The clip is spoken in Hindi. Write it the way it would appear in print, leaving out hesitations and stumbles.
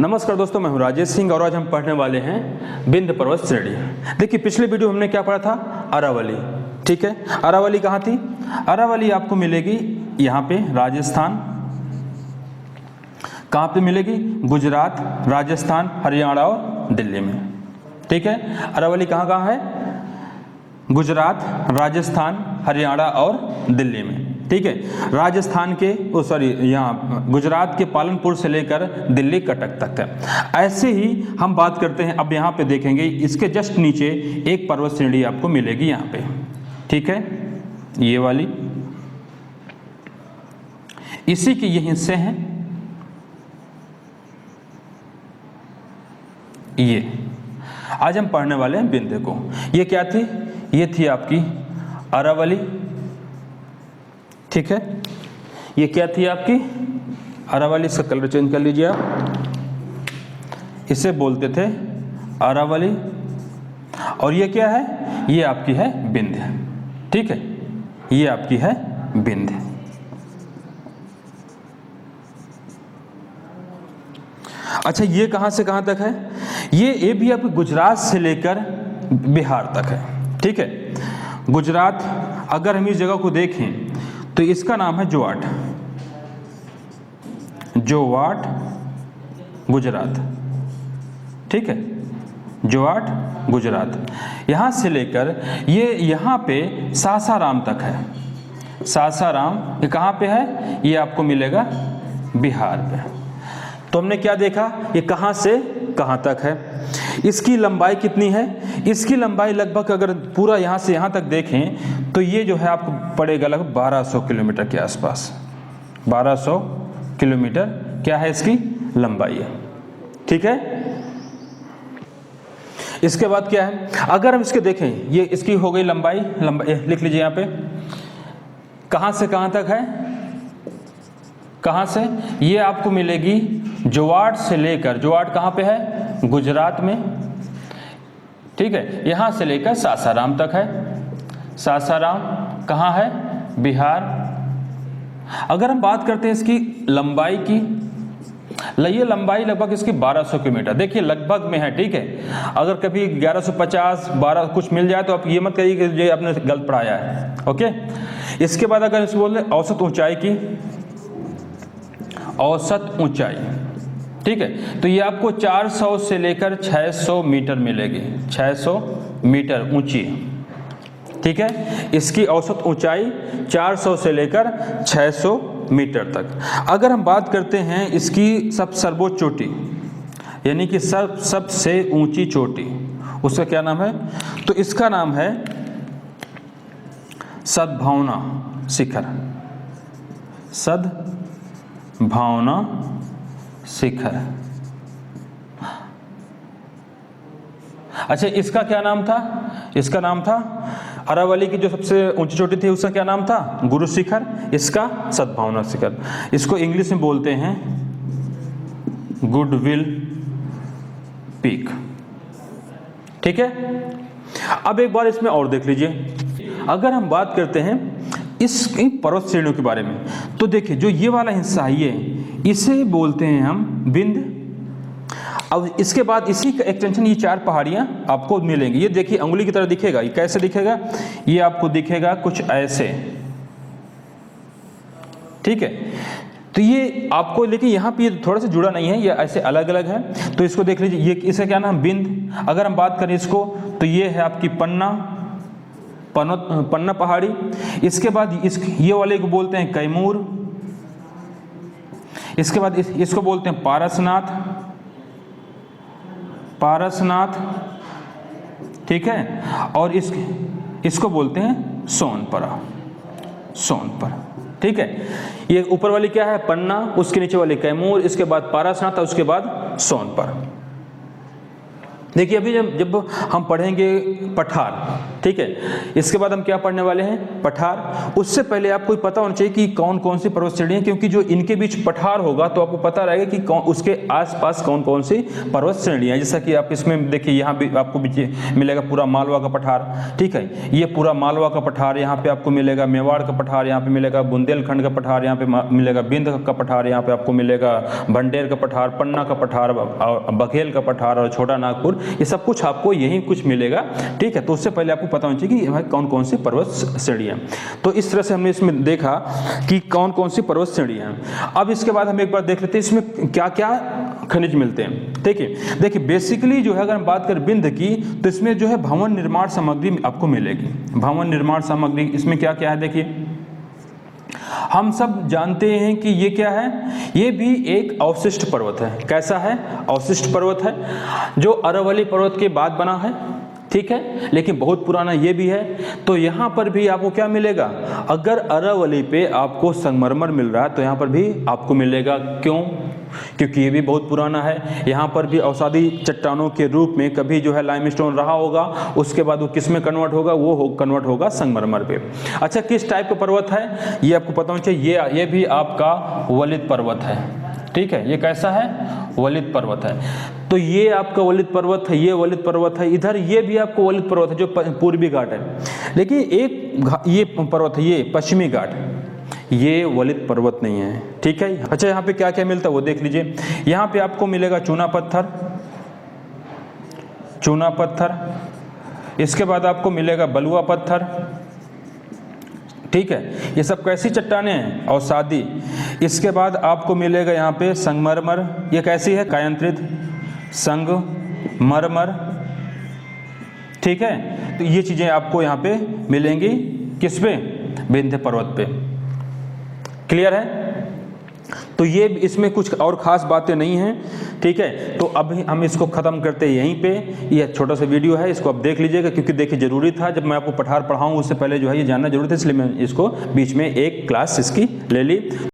नमस्कार दोस्तों, मैं हूं राजेश सिंह और आज हम पढ़ने वाले हैं विंध्य पर्वत श्रेणी। देखिए पिछले वीडियो हमने क्या पढ़ा था, अरावली। ठीक है, अरावली कहाँ थी? अरावली आपको मिलेगी यहाँ पे राजस्थान। कहाँ पे मिलेगी? गुजरात, राजस्थान, हरियाणा और दिल्ली में। ठीक है, अरावली कहाँ कहाँ है? गुजरात, राजस्थान, हरियाणा और दिल्ली में। ठीक है, राजस्थान के यहाँ गुजरात के पालनपुर से लेकर दिल्ली कटक तक है। ऐसे ही हम बात करते हैं, अब यहाँ पे देखेंगे इसके जस्ट नीचे एक पर्वत श्रेणी आपको मिलेगी यहाँ पे। ठीक है, ये वाली, इसी के ये हिस्से हैं। ये आज हम पढ़ने वाले हैं विंध्य को। ये क्या थी? ये थी आपकी अरावली। ठीक है, ये क्या थी आपकी अरावली। इसका कलर चेंज कर लीजिए आप। इसे बोलते थे अरावली। और ये क्या है? ये आपकी है विंध्य। ठीक है, ये आपकी है विंध्य। अच्छा, ये कहां से कहां तक है? ये भी आपके गुजरात से लेकर बिहार तक है। ठीक है, गुजरात, अगर हम इस जगह को देखें तो इसका नाम है जोवाट। जोवाट गुजरात। ठीक है, जोवाट गुजरात। यहां से लेकर ये यहां पे सासाराम तक है। सासाराम ये कहां पे है? ये आपको मिलेगा बिहार पे। तो हमने क्या देखा, ये कहां से कहां तक है। इसकी लंबाई कितनी है? इसकी लंबाई लगभग, अगर पूरा यहाँ से यहाँ तक देखें तो ये जो है आपको पड़ेगा लगभग 1200 किलोमीटर के आसपास। 1200 किलोमीटर क्या है इसकी लंबाई है। ठीक है, इसके बाद क्या है, अगर हम इसके देखें, ये इसकी हो गई लंबाई लिख लीजिए यहाँ पे। कहाँ से कहाँ तक है? कहाँ से? ये आपको मिलेगी जोवाट से लेकर, जोवाट कहाँ पे है? गुजरात में। ठीक है, यहां से लेकर सासाराम तक है। सासाराम कहां है? बिहार। अगर हम बात करते हैं इसकी लंबाई की, ये लंबाई लगभग इसकी 1200 किलोमीटर। देखिए लगभग में है। ठीक है, अगर कभी 1150 12 कुछ मिल जाए तो आप ये मत कहिए कि ये आपने गलत पढ़ाया है। ओके, इसके बाद अगर इस बोल औसत ऊंचाई की, औसत ऊंचाई, ठीक है, तो ये आपको 400 से लेकर 600 मीटर मिलेगी। 600 मीटर ऊंची। ठीक है, इसकी औसत ऊंचाई 400 से लेकर 600 मीटर तक। अगर हम बात करते हैं इसकी सर्वोच्च चोटी, यानी कि सबसे ऊंची चोटी, उसका क्या नाम है? तो इसका नाम है सद्भावना शिखर। सद्भावना शिखर। अच्छा, इसका क्या नाम था? इसका नाम था अरावली की जो सबसे ऊंची चोटी थी, उसका क्या नाम था? गुरु शिखर। इसका सद्भावना शिखर। इसको इंग्लिश में बोलते हैं गुडविल पीक। ठीक है, अब एक बार इसमें और देख लीजिए। अगर हम बात करते हैं इस पर्वत श्रेणियों के बारे में, तो देखिए जो ये वाला हिस्सा है, इसे बोलते हैं हम विंध्य। अब इसके बाद इसी का एक्सटेंशन, ये 4 पहाड़ियां आपको मिलेंगी। ये देखिए अंगुली की तरह दिखेगा। ये कैसे दिखेगा? ये आपको दिखेगा कुछ ऐसे। ठीक है, तो ये आपको, लेकिन यहाँ पे ये थोड़ा सा जुड़ा नहीं है, ये ऐसे अलग अलग है। तो इसको देख लीजिए, ये इसे क्या नाम? विंध्य। अगर हम बात करें इसको, तो ये है आपकी पन्ना पहाड़ी। इसके बाद ये वाले को बोलते हैं कैमूर। इसके बाद इसको बोलते हैं पारसनाथ। ठीक है, और इसको बोलते हैं सोनपरा। ठीक है, ये ऊपर वाली क्या है? पन्ना, उसके नीचे वाली कैमूर, इसके बाद पारसनाथ और उसके बाद सोनपर। देखिए अभी जब हम पढ़ेंगे पठार, ठीक है, इसके बाद हम क्या पढ़ने वाले हैं, पठार। उससे पहले आपको पता होना चाहिए कि कौन कौन सी पर्वत श्रेणी है, क्योंकि जो इनके बीच पठार होगा तो आपको पता रहेगा कि उसके आसपास कौन कौन सी पर्वत श्रेणियां हैं। जैसा कि आप इसमें देखिए, यहाँ भी आपको मिलेगा पूरा मालवा का पठार, ठीक है, ये पूरा मालवा का पठार, यहाँ पे आपको मिलेगा मेवाड़ का पठार, यहाँ पे मिलेगा बुंदेलखंड का पठार, यहाँ पे मिलेगा बिंद का पठार, यहाँ पे आपको मिलेगा भंडेर का पठार, पन्ना का पठार, बघेल का पठार और छोटा नागपुर, ये सब कुछ आपको यही कुछ मिलेगा, ठीक है। तो उससे पहले आपको पता होना चाहिए कि भाई कौन कौन सी पर्वत श्रेणियां। तो इस तरह से हमने इसमें देखा कि कौन कौन सी पर्वत श्रेणियां हैं। अब इसके बाद हम एक बार देख लेते हैं इसमें क्या क्या खनिज मिलते हैं। देखिए बेसिकली जो है, अगर हम बात करें बिंद की, तो इसमें जो है भवन निर्माण सामग्री आपको मिलेगी। भवन निर्माण सामग्री इसमें क्या क्या है, देखिए हम सब जानते हैं कि ये क्या है, ये भी एक अवशिष्ट पर्वत है। कैसा है, अवशिष्ट पर्वत है, जो अरावली पर्वत के बाद बना है, ठीक है, लेकिन बहुत पुराना ये भी है। तो यहाँ पर भी आपको क्या मिलेगा, अगर अरावली पे आपको संगमरमर मिल रहा है तो यहाँ पर भी आपको मिलेगा। क्यों, क्योंकि ये भी बहुत पुराना है। यहाँ पर भी अवसादी चट्टानों के रूप में कभी जो है लाइमस्टोन रहा होगा, उसके बाद वो किस में कन्वर्ट होगा, वो कन्वर्ट होगा संगमरमर पे। अच्छा, किस टाइप का पर्वत है ये आपको पता होना चाहिए। ये भी आपका वलित पर्वत है, ठीक है, ये कैसा है, वलित पर्वत है। तो ये आपका वलित पर्वत है, ये वलित पर्वत है, इधर ये भी आपको वलित पर्वत है जो पूर्वी घाट है। लेकिन एक ये पर्वत है, ये पश्चिमी घाट, ये वलित पर्वत नहीं है, ठीक है। अच्छा, यहाँ पे क्या क्या मिलता है वो देख लीजिए। यहाँ पे आपको मिलेगा चूना पत्थर, चूना पत्थर, इसके बाद आपको मिलेगा बलुआ पत्थर, ठीक है, ये सब कैसी चट्टानें हैं, अवसादी। इसके बाद आपको मिलेगा यहाँ पे संगमरमर, ये कैसी है, कायांतरित संगमरमर, ठीक है। तो ये चीजें आपको यहाँ पे मिलेंगी, किस पे, विंध्य पर्वत पे। क्लियर है। तो ये इसमें कुछ और खास बातें नहीं हैं, ठीक है। तो अभी हम इसको ख़त्म करते हैं यहीं पे। ये छोटा सा वीडियो है, इसको आप देख लीजिएगा, क्योंकि देखिए ज़रूरी था, जब मैं आपको पठार पढ़ाऊँ उससे पहले जो है ये जानना जरूरी था, इसलिए मैं इसको बीच में एक क्लास इसकी ले ली।